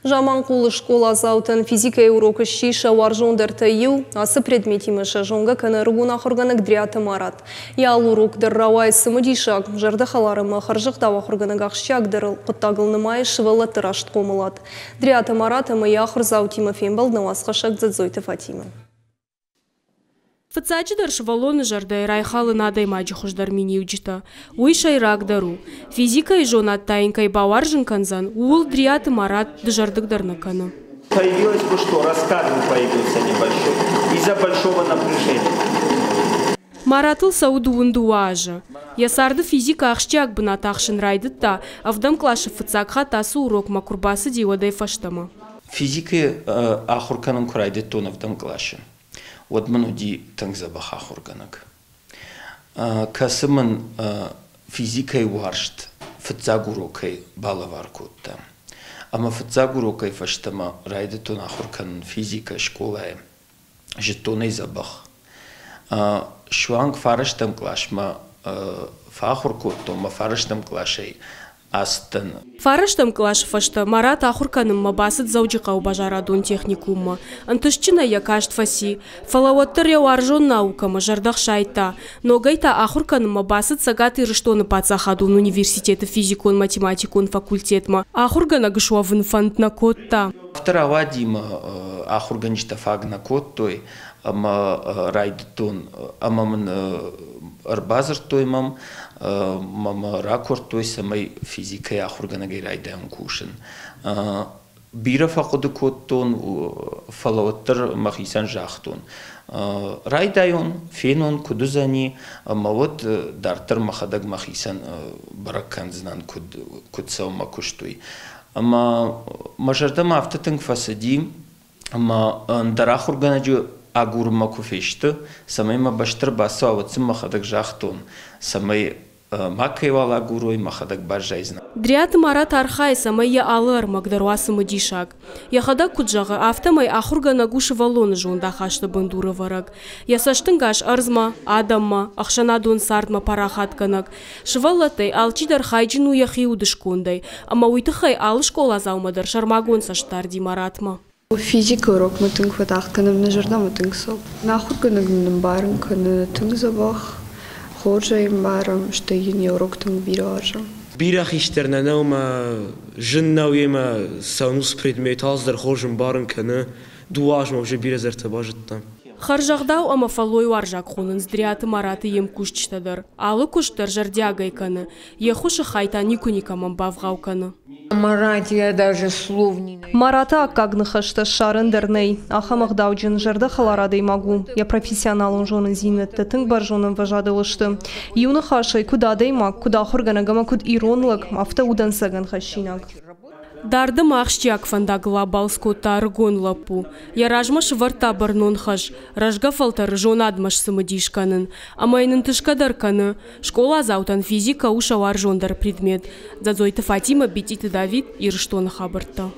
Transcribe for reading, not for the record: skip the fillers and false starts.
Жаманқулы школа заутын физика урока шиша варжондар таю, асы предметимы шажонга каны ругуна хорганак дряты марат. Ял урок дырравай сымыдишак, жардахаларымы харжықтава хорганак ақшчак дырыл, құттағылнымай шывылы тырашт комылат. Дряты маратымы яхыр заутимы фембал навасқашак дзадзойты Фатимы. Фацачидар швалоны жардай райхалы надай маджи хуждар миниуджита. Уй шайрак дару. Физика и жонат таинкай баваржин канзан, уул дряты марат джардыгдар накана. Появилось бы что, раскадр появился небольшой, из-за большого напряжения. Маратыл сауду ундуажа. Ясарды физика ахшчак бы натахшин райдытта, а вдам клашы фацак хатасы урок макурбасы диодай фаштама. Физика ахурканым курайдыт тона вдам клашы. Вот мануди тангзабаха хурганак. Касымын физикой варшт, фацагурокой балаваркутта. Ама фацагурокой фаштама райдетон ахуркан физика школая, жетоной забах. Шуанг фараштам клашма фахуркутто, ма фараштам клашей астын. Фараштам клаш фашта марат ахурканым мабасыт зауджиқа убажарадун техникумма. Антышчина якашт фаси. Фалавоттыр яуаржон наукама жардах шайта. Но гайта ахурканым мабасыт сагаты рыштоны пацахадун университеты физикун математикун факультетма. Ахургана гышуавын фантна котта. Второго дима ахурганишта фагна коттой, ама райдтон, амамын арбазар тоймам, мама ракорд той самой физикой ахурганагай райдаем кушен. Бира факуды коттон, фалаваттыр махисан жахтон. Райдайон, фенон, кудузани, ама вот дартыр махадаг махисан баракан знан кудсау макуштуй. Ама мажардам автотын фасади, ама дарахурганаджу агурма куфешты, самай ма баштыр басу аватсым махадак жахтон, самай макайвал агурой махадак бажайзна. Дряты марат архай самай я алыр магдаруасы мадишак. Яхадак куджағы автомай ахургана гушы валоны жонда хашты бандуры варак. Ясаштын гаш арзма, адамма, ахшанадон сардма парахатканак. Шывалатай алчидар хайджину яхи удышкондай, ама уйтыхай алы школа заумадар шармагон саштарди маратма. Физика урок мы тынк фатахканым на жарда мы тынк соп. Нахурганым барым каны тынк забах. Ходжаем барым, что ени урок тынк биражам. Бирах иштерна наума жиннау ема санус предмет аздар ходжам барым каны дуажма уже биразарта бажытта. Харжагдау ама фалой варжак хунын здряты мараты ем кушчтадар. Алы куштар жардягай каны. Ехуши хайта никуникамам бавгау каны. Марат, я даже слов не найду. Марата аккагнахашта шарындерней. Ахамах дауджин жардахаларадей могу. Я профессионалун жонын зинетті тынк бар жонын важадылышты. Юны хашай куда деймак, куда хурганагама куд иронлык, авто удан саган хашинак. Дарды махшчак фанда глобал скота аргон лапу. Я ражмаш варта барнон хаш. Ражга фалтар жонадмаш самодишканын. Амайнын тышкадарканы. Школа заутан физика уша варжондар предмет. Дзадзойты Фатима бититы Давид ирштон хабарта.